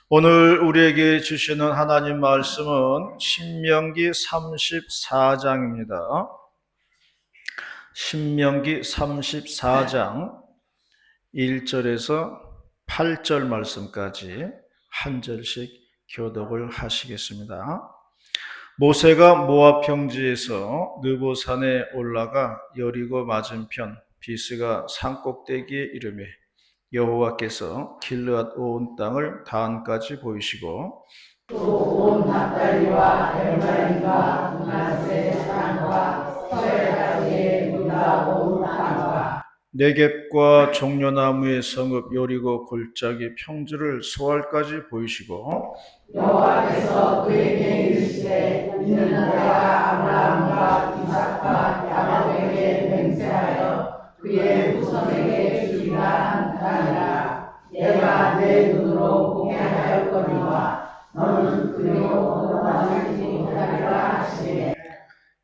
오늘 우리에게 주시는 하나님 말씀은 신명기 34장입니다. 신명기 34장 1절에서 8절 말씀까지 한 절씩 교독을 하시겠습니다. 모세가 모압 평지에서 느보산에 올라가 여리고 맞은편 비스가 산꼭대기에 이르매 여호와께서 길르앗 온 땅을 다한까지 보이시고 또 온 납달리와 에브라임과 므낫세 산과 서해까지의 유다 온 땅과 네겝과 종려나무의 성읍 여리고 골짜기 평지를 소알까지 보이시고 여호와께서 그에게 이르시되 이는 내가 아브라함과 이삭과 야곱에게 맹세하여 그의 후손에게 주리라 한 땅이라. 내가 내 눈으로 보게 하였거니와 너는 그리로 넘어가지 못하리라 하시니.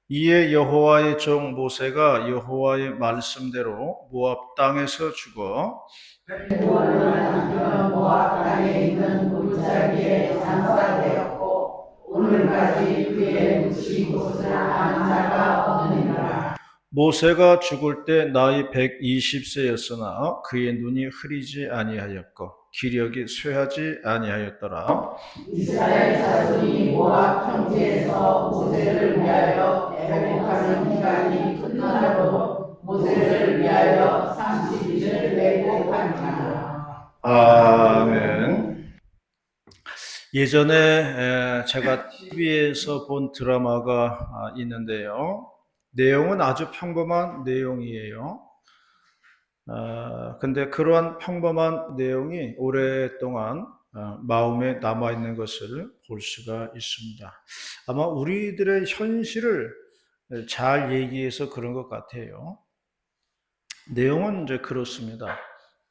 이에 여호와의 종 모세가 여호와의 말씀대로 모압 땅에서 죽어 백구월을 남겨 모압 땅에 있는 골짜기에 장사되었고 오늘까지 그의 묻힌 곳을 아는 자가 없느니라. 모세가 죽을 때 나이 120세였으나 그의 눈이 흐리지 아니하였고 기력이 쇠하지 아니하였더라. 이스라엘 자손이 모압 평지에서 모세를 위하여 애곡하는 기간이 끝나도록 모세를 위하여 30일을 애곡하니라. 아멘. 예전에 제가 TV에서 본 드라마가 있는데요. 내용은 아주 평범한 내용이에요. 근데 그러한 평범한 내용이 오랫동안 마음에 남아있는 것을 볼 수가 있습니다. 아마 우리들의 현실을 잘 얘기해서 그런 것 같아요. 내용은 이제 그렇습니다.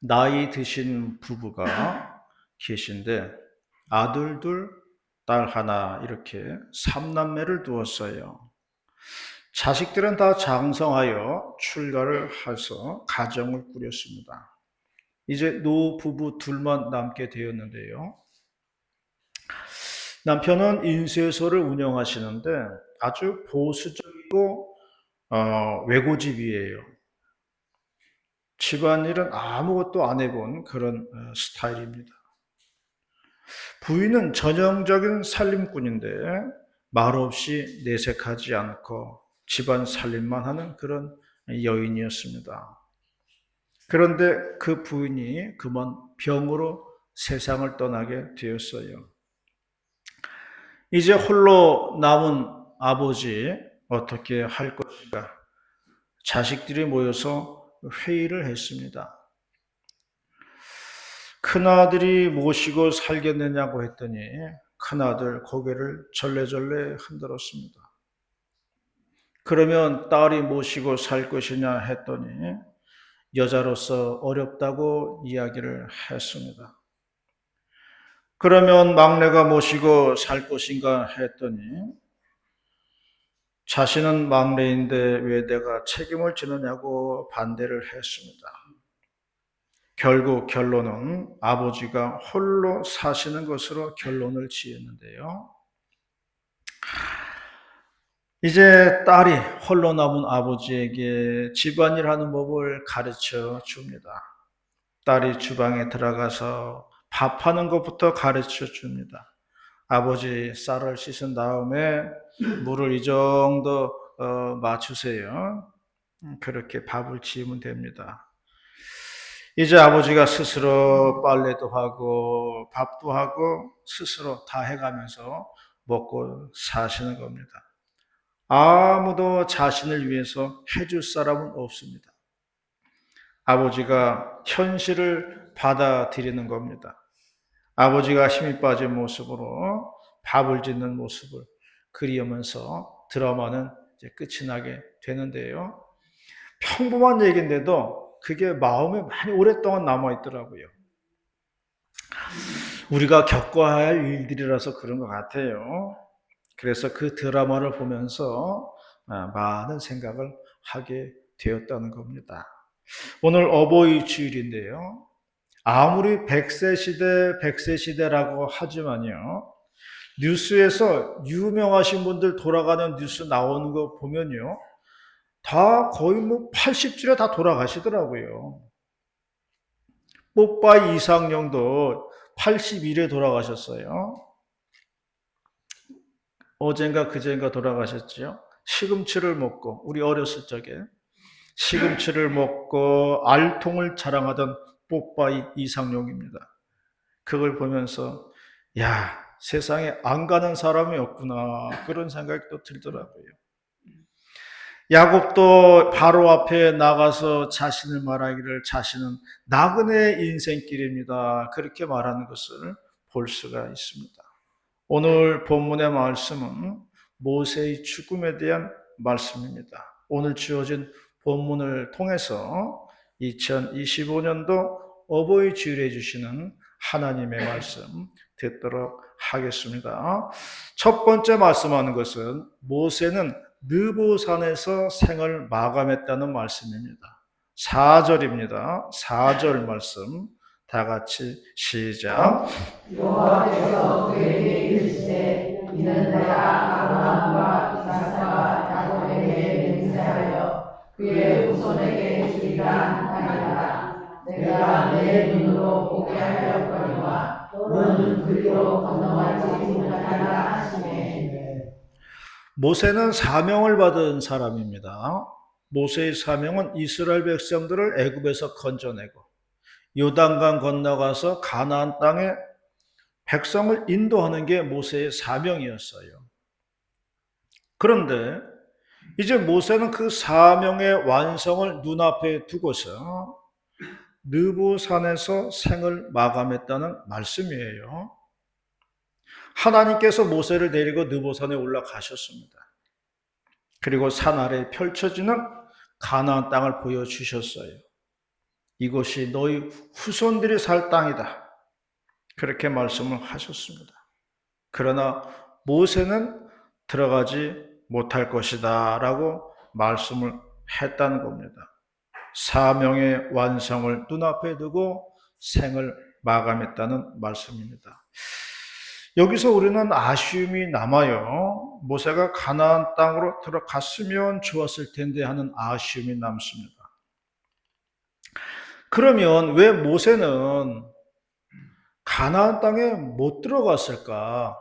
나이 드신 부부가 계신데 아들 둘, 딸 하나 이렇게 3남매를 두었어요. 자식들은 다 장성하여 출가를 해서 가정을 꾸렸습니다. 이제 노부부 둘만 남게 되었는데요. 남편은 인쇄소를 운영하시는데 아주 보수적이고 외고집이에요. 집안일은 아무것도 안 해본 그런 스타일입니다. 부인은 전형적인 살림꾼인데 말없이 내색하지 않고 집안 살림만 하는 그런 여인이었습니다. 그런데 그 부인이 그만 병으로 세상을 떠나게 되었어요. 이제 홀로 남은 아버지 어떻게 할 것인가? 자식들이 모여서 회의를 했습니다. 큰아들이 모시고 살겠느냐고 했더니 큰아들 고개를 절레절레 흔들었습니다. 그러면 딸이 모시고 살 것이냐 했더니 여자로서 어렵다고 이야기를 했습니다. 그러면 막내가 모시고 살 것인가 했더니 자신은 막내인데 왜 내가 책임을 지느냐고 반대를 했습니다. 결국 결론은 아버지가 홀로 사시는 것으로 결론을 지었는데요. 이제 딸이 홀로 남은 아버지에게 집안일 하는 법을 가르쳐 줍니다. 딸이 주방에 들어가서 밥하는 것부터 가르쳐 줍니다. 아버지 쌀을 씻은 다음에 물을 이 정도 맞추세요. 그렇게 밥을 지으면 됩니다. 이제 아버지가 스스로 빨래도 하고 밥도 하고 스스로 다 해가면서 먹고 사시는 겁니다. 아무도 자신을 위해서 해줄 사람은 없습니다. 아버지가 현실을 받아들이는 겁니다. 아버지가 힘이 빠진 모습으로 밥을 짓는 모습을 그리면서 드라마는 이제 끝이 나게 되는데요. 평범한 얘기인데도 그게 마음에 많이 오랫동안 남아있더라고요. 우리가 겪어야 할 일들이라서 그런 것 같아요. 그래서 그 드라마를 보면서 많은 생각을 하게 되었다는 겁니다. 오늘 어버이 주일인데요. 아무리 100세 시대라고 하지만요. 뉴스에서 유명하신 분들 돌아가는 뉴스 나오는 거 보면요. 다 거의 뭐 80줄에 다 돌아가시더라고요. 뽀빠이 이상령도 81에 돌아가셨어요. 어젠가 그젠가 돌아가셨죠. 시금치를 먹고, 우리 어렸을 적에 시금치를 먹고 알통을 자랑하던 뽀빠이 이상용입니다. 그걸 보면서 야, 세상에 안 가는 사람이 없구나 그런 생각이 또 들더라고요. 야곱도 바로 앞에 나가서 자신을 말하기를 자신은 나그네 인생길입니다. 그렇게 말하는 것을 볼 수가 있습니다. 오늘 본문의 말씀은 모세의 죽음에 대한 말씀입니다. 오늘 주어진 본문을 통해서 2025년도 어버이 주일에 주시는 하나님의 말씀 듣도록 하겠습니다. 첫 번째 말씀하는 것은 모세는 느보산에서 생을 마감했다는 말씀입니다. 4절입니다. 4절 말씀 다 같이 시작. 여호와께서 그에게 이르시되 이는 내가 아브라함과 이삭과 야곱에게 맹세하여 그의 후손에게 주리라 한 땅이라. 내가 내 눈으로 보게 하였거니와 너는 그리로 건너가지 못하리라 하시매. 모세는 사명을 받은 사람입니다. 모세의 사명은 이스라엘 백성들을 애굽에서 건져내고 요단강 건너가서 가나안 땅에 백성을 인도하는 게 모세의 사명이었어요. 그런데 이제 모세는 그 사명의 완성을 눈앞에 두고서 느보산에서 생을 마감했다는 말씀이에요. 하나님께서 모세를 데리고 느보산에 올라가셨습니다. 그리고 산 아래에 펼쳐지는 가나안 땅을 보여주셨어요. 이곳이 너희 후손들이 살 땅이다. 그렇게 말씀을 하셨습니다. 그러나 모세는 들어가지 못할 것이다 라고 말씀을 했다는 겁니다. 사명의 완성을 눈앞에 두고 생을 마감했다는 말씀입니다. 여기서 우리는 아쉬움이 남아요. 모세가 가나안 땅으로 들어갔으면 좋았을 텐데 하는 아쉬움이 남습니다. 그러면 왜 모세는 가나안 땅에 못 들어갔을까?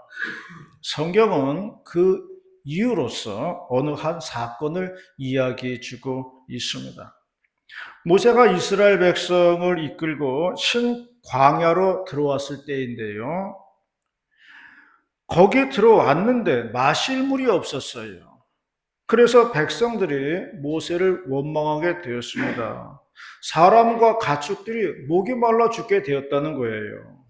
성경은 그 이유로서 어느 한 사건을 이야기해 주고 있습니다. 모세가 이스라엘 백성을 이끌고 신광야로 들어왔을 때인데요. 거기 들어왔는데 마실 물이 없었어요. 그래서 백성들이 모세를 원망하게 되었습니다. 사람과 가축들이 목이 말라 죽게 되었다는 거예요.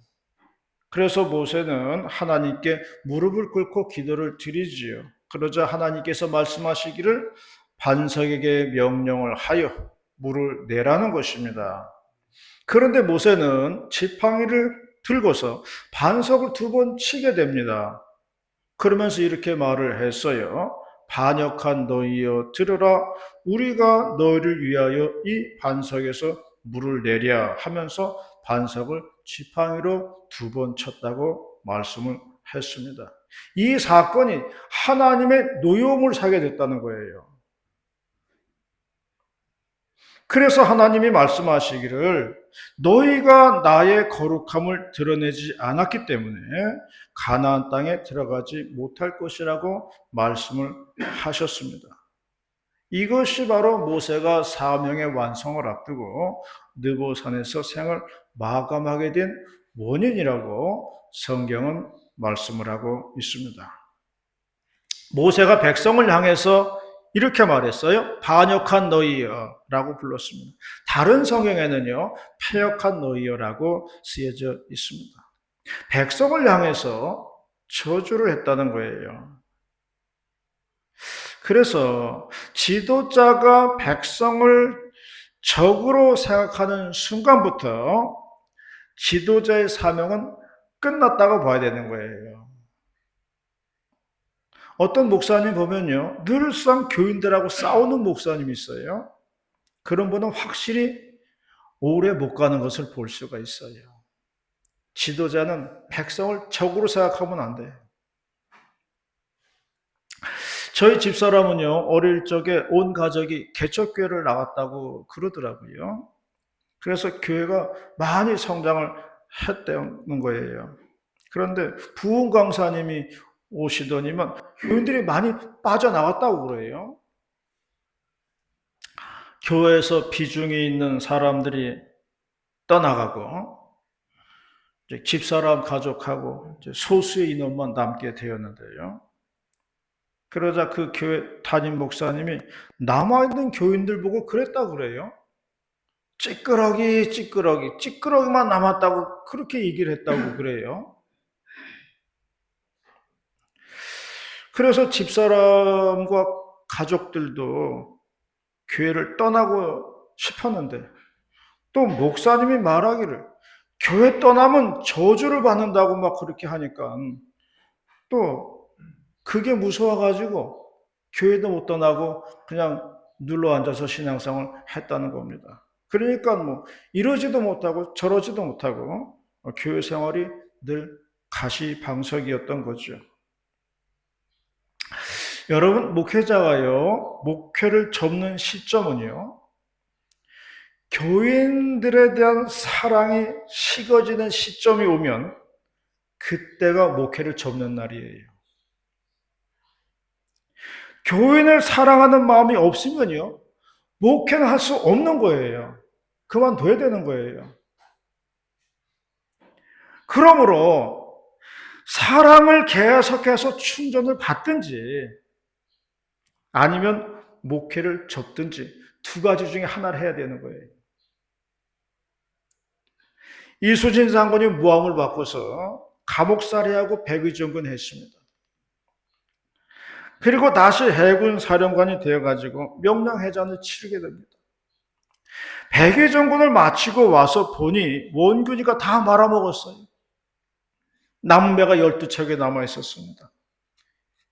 그래서 모세는 하나님께 무릎을 꿇고 기도를 드리지요. 그러자 하나님께서 말씀하시기를 반석에게 명령을 하여 물을 내라는 것입니다. 그런데 모세는 지팡이를 들고서 반석을 2번 치게 됩니다. 그러면서 이렇게 말을 했어요. 반역한 너희여 들으라. 우리가 너희를 위하여 이 반석에서 물을 내랴 하면서 반석을 지팡이로 2번 쳤다고 말씀을 했습니다. 이 사건이 하나님의 노여움을 사게 됐다는 거예요. 그래서 하나님이 말씀하시기를 너희가 나의 거룩함을 드러내지 않았기 때문에 가나안 땅에 들어가지 못할 것이라고 말씀을 하셨습니다. 이것이 바로 모세가 사명의 완성을 앞두고 느보산에서 생을 마감하게 된 원인이라고 성경은 말씀을 하고 있습니다. 모세가 백성을 향해서 이렇게 말했어요. 반역한 너희여 라고 불렀습니다. 다른 성경에는요, 패역한 너희여라고 쓰여져 있습니다. 백성을 향해서 저주를 했다는 거예요. 그래서 지도자가 백성을 적으로 생각하는 순간부터 지도자의 사명은 끝났다고 봐야 되는 거예요. 어떤 목사님 보면요, 늘상 교인들하고 싸우는 목사님이 있어요. 그런 분은 확실히 오래 못 가는 것을 볼 수가 있어요. 지도자는 백성을 적으로 생각하면 안 돼요. 저희 집사람은요, 어릴 적에 온 가족이 개척교회를 나갔다고 그러더라고요. 그래서 교회가 많이 성장을 했다는 거예요. 그런데 부흥 강사님이 오시더니만 교인들이 많이 빠져나갔다고 그래요. 교회에서 비중이 있는 사람들이 떠나가고 이제 집사람 가족하고 이제 소수의 인원만 남게 되었는데요. 그러자 그 교회 담임 목사님이 남아있는 교인들 보고 그랬다고 그래요. 찌끄러기만 남았다고 그렇게 얘기를 했다고 그래요. 그래서 집사람과 가족들도 교회를 떠나고 싶었는데 또 목사님이 말하기를 교회 떠나면 저주를 받는다고 막 그렇게 하니까 또 그게 무서워가지고 교회도 못 떠나고 그냥 눌러 앉아서 신앙생활을 했다는 겁니다. 그러니까 뭐 이러지도 못하고 저러지도 못하고 교회 생활이 늘 가시방석이었던 거죠. 여러분, 목회자가요, 목회를 접는 시점은요, 교인들에 대한 사랑이 식어지는 시점이 오면 그때가 목회를 접는 날이에요. 교인을 사랑하는 마음이 없으면요, 목회는 할 수 없는 거예요. 그만둬야 되는 거예요. 그러므로 사랑을 계속해서 충전을 받든지 아니면 목회를 접든지 두 가지 중에 하나를 해야 되는 거예요. 이수진 장군이 모함을 받고서 감옥살이하고 백의종군 했습니다. 그리고 다시 해군 사령관이 되어가지고 명량해전을 치르게 됩니다. 백의종군을 마치고 와서 보니 원균이가 다 말아먹었어요. 남은 배가 12척에 남아 있었습니다.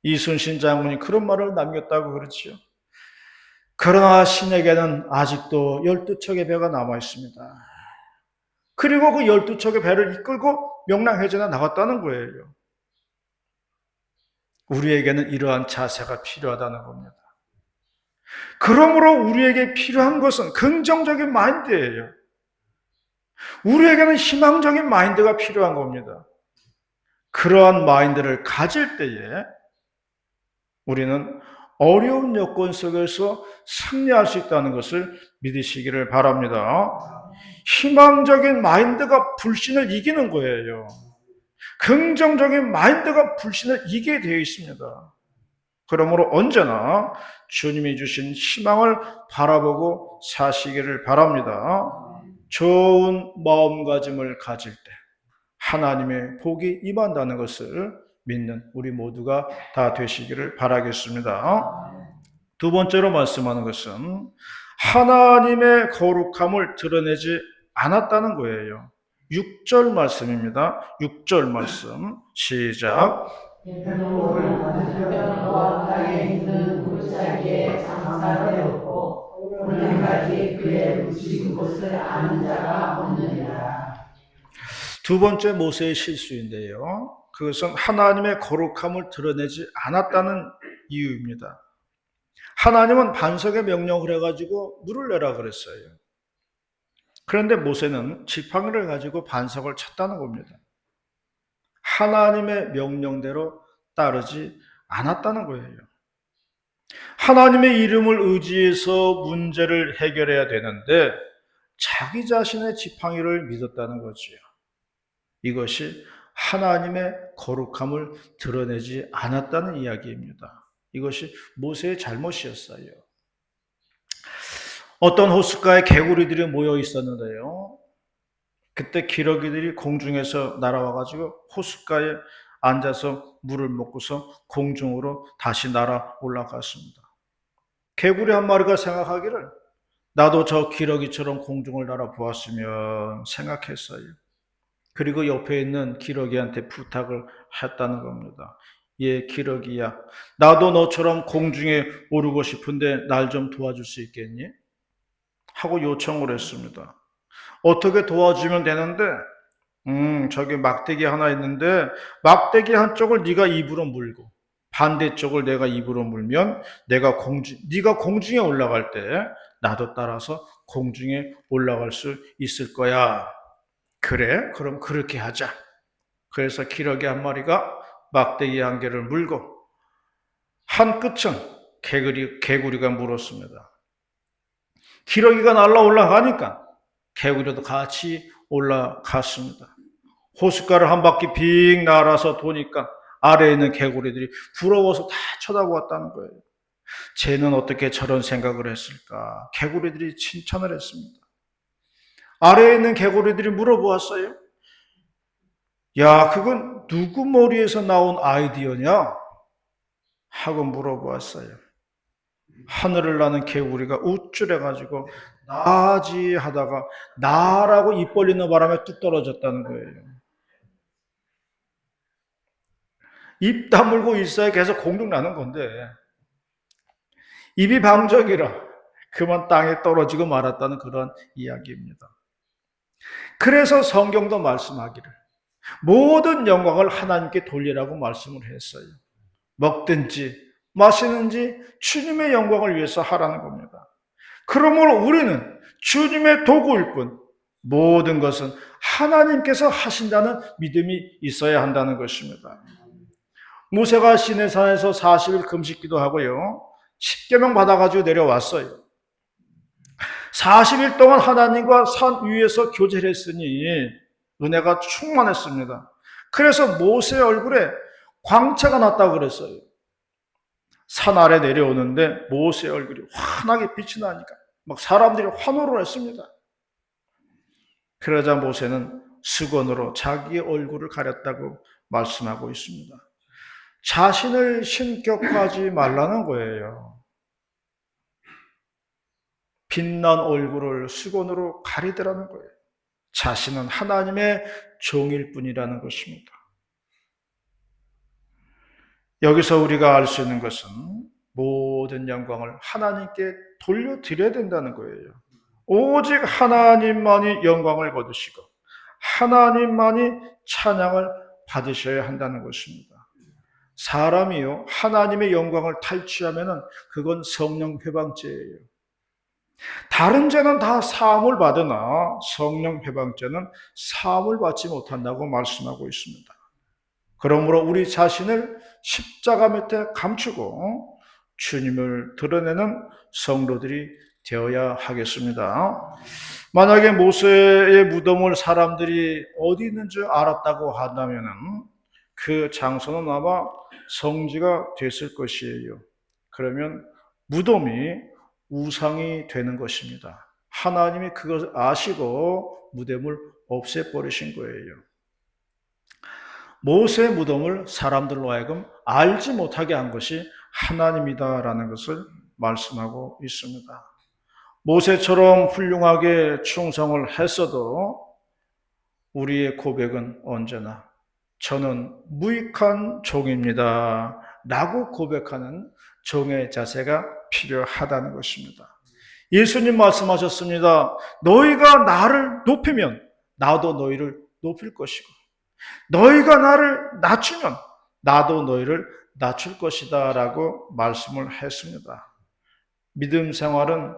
이순신 장군이 그런 말을 남겼다고 그러지요. 그러나 신에게는 아직도 12척의 배가 남아 있습니다. 그리고 그 12척의 배를 이끌고 명량해전에 나갔다는 거예요. 우리에게는 이러한 자세가 필요하다는 겁니다. 그러므로 우리에게 필요한 것은 긍정적인 마인드예요. 우리에게는 희망적인 마인드가 필요한 겁니다. 그러한 마인드를 가질 때에 우리는 어려운 여건 속에서 승리할 수 있다는 것을 믿으시기를 바랍니다. 희망적인 마인드가 불신을 이기는 거예요. 긍정적인 마인드가 불신을 이기게 되어 있습니다. 그러므로 언제나 주님이 주신 희망을 바라보고 사시기를 바랍니다. 좋은 마음가짐을 가질 때 하나님의 복이 임한다는 것을 믿는 우리 모두가 다 되시기를 바라겠습니다. 두 번째로 말씀하는 것은 하나님의 거룩함을 드러내지 않았다는 거예요. 6절 말씀입니다. 6절 말씀 시작. 햇불을 맞은편과 땅에 있는 골짜기에 장사되었고 오늘까지 그의 묻힌 곳을 아는 자가 없느니라. 두 번째 모세의 실수인데요. 그것은 하나님의 거룩함을 드러내지 않았다는 이유입니다. 하나님은 반석의 명령을 해가지고 물을 내라 그랬어요. 그런데 모세는 지팡이를 가지고 반석을 쳤다는 겁니다. 하나님의 명령대로 따르지 않았다는 거예요. 하나님의 이름을 의지해서 문제를 해결해야 되는데 자기 자신의 지팡이를 믿었다는 거지요. 이것이 하나님의 거룩함을 드러내지 않았다는 이야기입니다. 이것이 모세의 잘못이었어요. 어떤 호숫가에 개구리들이 모여 있었는데요. 그때 기러기들이 공중에서 날아와가지고 호숫가에 앉아서 물을 먹고서 공중으로 다시 날아 올라갔습니다. 개구리 한 마리가 생각하기를 나도 저 기러기처럼 공중을 날아 보았으면 생각했어요. 그리고 옆에 있는 기러기한테 부탁을 했다는 겁니다. 예, 기러기야. 나도 너처럼 공중에 오르고 싶은데 날 좀 도와줄 수 있겠니? 하고 요청을 했습니다. 어떻게 도와주면 되는데, 저기 막대기 하나 있는데 막대기 한쪽을 네가 입으로 물고 반대쪽을 내가 입으로 물면 네가 공중에 올라갈 때 나도 따라서 공중에 올라갈 수 있을 거야. 그래? 그럼 그렇게 하자. 그래서 기러기 한 마리가 막대기 한 개를 물고 한 끝은 개구리가 물었습니다. 기러기가 날아 올라가니까 개구리도 같이 올라갔습니다. 호숫가를 한 바퀴 빙 날아서 도니까 아래에 있는 개구리들이 부러워서 다 쳐다보았다는 거예요. 쟤는 어떻게 저런 생각을 했을까? 개구리들이 칭찬을 했습니다. 아래에 있는 개구리들이 물어보았어요. 야, 그건 누구 머리에서 나온 아이디어냐? 하고 물어보았어요. 하늘을 나는 개구리가 우쭐해가지고 나지 하다가 나라고 입 벌리는 바람에 뚝 떨어졌다는 거예요. 입 다물고 있어야 계속 공중 나는 건데 입이 방적이라 그만 땅에 떨어지고 말았다는 그런 이야기입니다. 그래서 성경도 말씀하기를 모든 영광을 하나님께 돌리라고 말씀을 했어요. 먹든지 마시는지 주님의 영광을 위해서 하라는 겁니다. 그러므로 우리는 주님의 도구일 뿐 모든 것은 하나님께서 하신다는 믿음이 있어야 한다는 것입니다. 모세가 시내산에서 40일 금식 기도하고요. 10계명 받아가지고 내려왔어요. 40일 동안 하나님과 산 위에서 교제를 했으니 은혜가 충만했습니다. 그래서 모세의 얼굴에 광채가 났다고 그랬어요. 산 아래 내려오는데 모세의 얼굴이 환하게 빛이 나니까 막 사람들이 환호를 했습니다. 그러자 모세는 수건으로 자기의 얼굴을 가렸다고 말씀하고 있습니다. 자신을 신격화하지 말라는 거예요. 빛난 얼굴을 수건으로 가리더라는 거예요. 자신은 하나님의 종일 뿐이라는 것입니다. 여기서 우리가 알 수 있는 것은 모든 영광을 하나님께 돌려드려야 된다는 거예요. 오직 하나님만이 영광을 거두시고 하나님만이 찬양을 받으셔야 한다는 것입니다. 사람이요 하나님의 영광을 탈취하면 그건 성령 회방죄예요. 다른 죄는 다 사함을 받으나 성령 회방죄는 사함을 받지 못한다고 말씀하고 있습니다. 그러므로 우리 자신을 십자가 밑에 감추고 주님을 드러내는 성도들이 되어야 하겠습니다. 만약에 모세의 무덤을 사람들이 어디 있는 줄 알았다고 한다면 그 장소는 아마 성지가 됐을 것이에요. 그러면 무덤이 우상이 되는 것입니다. 하나님이 그것을 아시고 무덤을 없애버리신 거예요. 모세의 무덤을 사람들로 하여금 알지 못하게 한 것이 하나님이다라는 것을 말씀하고 있습니다. 모세처럼 훌륭하게 충성을 했어도 우리의 고백은 언제나 저는 무익한 종입니다 라고 고백하는 종의 자세가 필요하다는 것입니다. 예수님 말씀하셨습니다. 너희가 나를 높이면 나도 너희를 높일 것이고 너희가 나를 낮추면 나도 너희를 낮출 것이다 라고 말씀을 했습니다. 믿음 생활은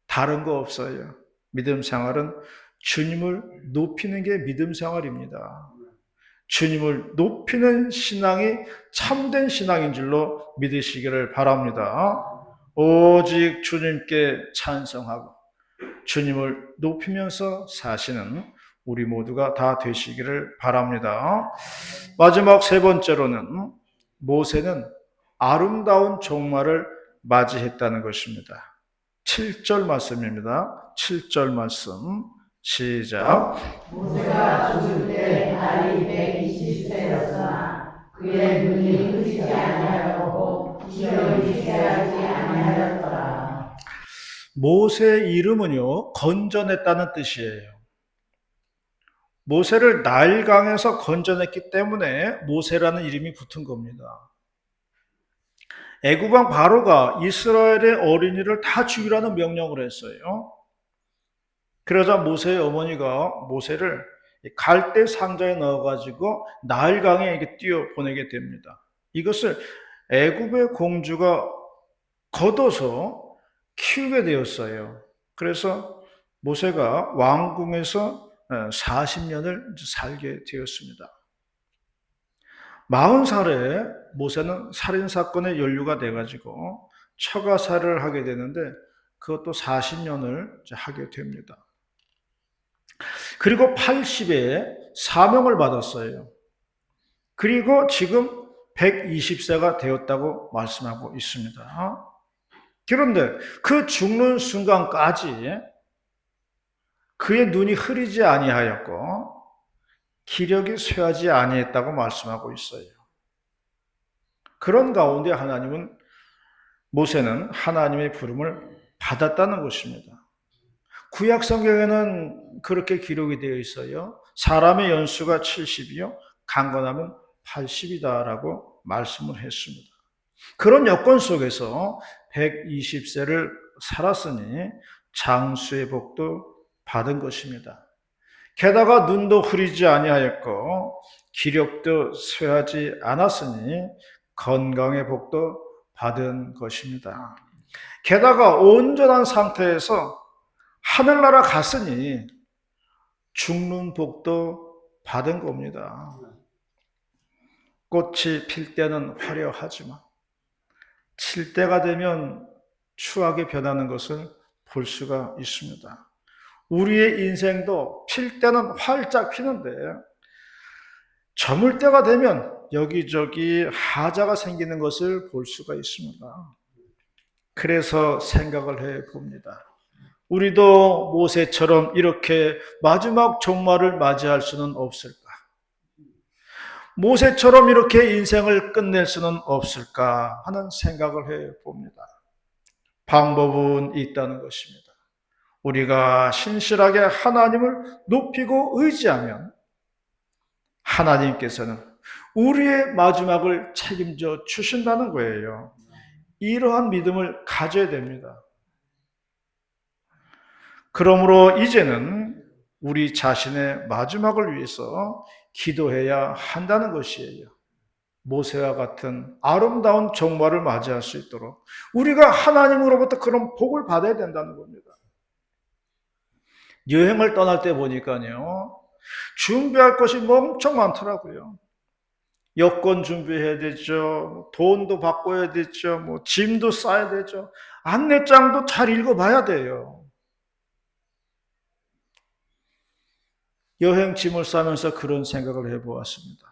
다른 거 없어요. 믿음 생활은 주님을 높이는 게 믿음 생활입니다. 주님을 높이는 신앙이 참된 신앙인 줄로 믿으시기를 바랍니다. 오직 주님께 찬송하고 주님을 높이면서 사시는 우리 모두가 다 되시기를 바랍니다. 마지막 세 번째로는 모세는 아름다운 종말을 맞이했다는 것입니다. 7절 말씀입니다. 7절 말씀 시작. 모세가 죽을 때 나이 120세였으나 그의 눈이 흐리지 아니하였고 기력이 쇠하지 아니하였더라. 모세의 이름은요 건져냈다는 뜻이에요. 모세를 나일강에서 건져냈기 때문에 모세라는 이름이 붙은 겁니다. 애굽왕 바로가 이스라엘의 어린이를 다 죽이라는 명령을 했어요. 그러자 모세의 어머니가 모세를 갈대 상자에 넣어가지고 나일강에 이렇게 띄워 보내게 됩니다. 이것을 애굽의 공주가 걷어서 키우게 되었어요. 그래서 모세가 왕궁에서 40년을 살게 되었습니다. 40살에 모세는 살인사건에 연루가 돼가지고 처가살을 하게 되는데 그것도 40년을 하게 됩니다. 그리고 80에 사명을 받았어요. 그리고 지금 120세가 되었다고 말씀하고 있습니다. 그런데 그 죽는 순간까지 그의 눈이 흐리지 아니하였고 기력이 쇠하지 아니했다고 말씀하고 있어요. 그런 가운데 모세는 하나님의 부름을 받았다는 것입니다. 구약 성경에는 그렇게 기록이 되어 있어요. 사람의 연수가 70이요, 강건하면 80이다라고 말씀을 했습니다. 그런 여건 속에서 120세를 살았으니 장수의 복도 받은 것입니다. 게다가 눈도 흐리지 아니하였고 기력도 쇠하지 않았으니 건강의 복도 받은 것입니다. 게다가 온전한 상태에서 하늘나라 갔으니 죽는 복도 받은 겁니다. 꽃이 필 때는 화려하지만 칠 때가 되면 추하게 변하는 것을 볼 수가 있습니다. 우리의 인생도 필 때는 활짝 피는데 저물 때가 되면 여기저기 하자가 생기는 것을 볼 수가 있습니다. 그래서 생각을 해 봅니다. 우리도 모세처럼 이렇게 마지막 종말을 맞이할 수는 없을까? 모세처럼 이렇게 인생을 끝낼 수는 없을까 하는 생각을 해 봅니다. 방법은 있다는 것입니다. 우리가 신실하게 하나님을 높이고 의지하면 하나님께서는 우리의 마지막을 책임져 주신다는 거예요. 이러한 믿음을 가져야 됩니다. 그러므로 이제는 우리 자신의 마지막을 위해서 기도해야 한다는 것이에요. 모세와 같은 아름다운 종말을 맞이할 수 있도록 우리가 하나님으로부터 그런 복을 받아야 된다는 겁니다. 여행을 떠날 때 보니까요, 준비할 것이 엄청 많더라고요. 여권 준비해야 되죠. 돈도 바꿔야 되죠. 짐도 싸야 되죠. 안내장도 잘 읽어봐야 돼요. 여행 짐을 싸면서 그런 생각을 해보았습니다.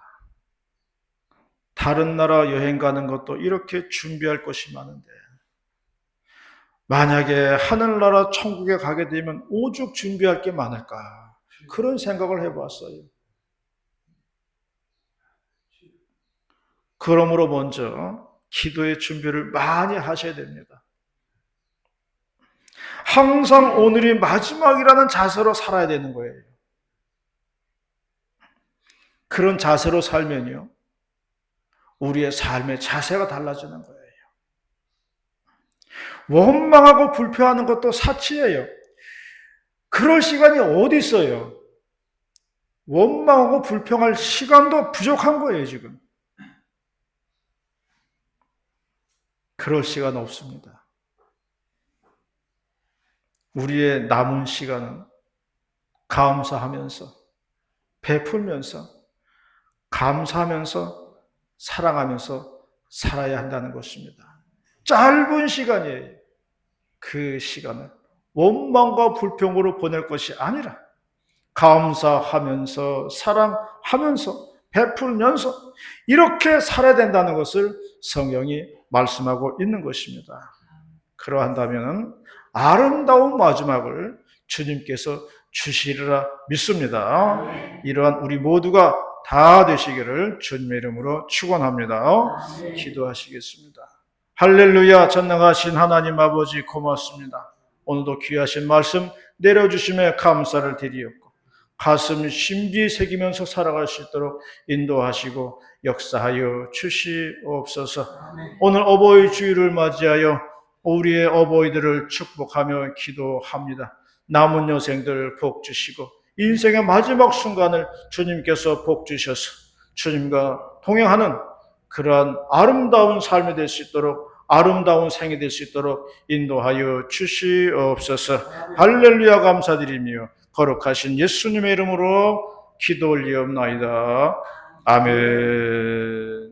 다른 나라 여행 가는 것도 이렇게 준비할 것이 많은데 만약에 하늘나라 천국에 가게 되면 오죽 준비할 게 많을까, 그런 생각을 해봤어요. 그러므로 먼저 기도의 준비를 많이 하셔야 됩니다. 항상 오늘이 마지막이라는 자세로 살아야 되는 거예요. 그런 자세로 살면요, 우리의 삶의 자세가 달라지는 거예요. 원망하고 불평하는 것도 사치예요. 그럴 시간이 어디 있어요? 원망하고 불평할 시간도 부족한 거예요, 지금. 그럴 시간 없습니다. 우리의 남은 시간은 감사하면서, 베풀면서, 감사하면서, 사랑하면서 살아야 한다는 것입니다. 짧은 시간이에요. 그 시간을 원망과 불평으로 보낼 것이 아니라 감사하면서, 사랑하면서, 베풀면서 이렇게 살아야 된다는 것을 성경이 말씀하고 있는 것입니다. 그러한다면 아름다운 마지막을 주님께서 주시리라 믿습니다. 이러한 우리 모두가 다 되시기를 주님의 이름으로 축원합니다. 기도하시겠습니다. 할렐루야. 전능하신 하나님 아버지 고맙습니다. 오늘도 귀하신 말씀 내려주심에 감사를 드리옵고 가슴 심기 새기면서 살아갈 수 있도록 인도하시고 역사하여 주시옵소서. 오늘 어버이 주일을 맞이하여 우리의 어버이들을 축복하며 기도합니다. 남은 여생들 복 주시고 인생의 마지막 순간을 주님께서 복 주셔서 주님과 동행하는 그러한 아름다운 삶이 될 수 있도록, 아름다운 생이 될 수 있도록 인도하여 주시옵소서. 할렐루야. 감사드리며 거룩하신 예수님의 이름으로 기도 올리옵나이다. 아멘.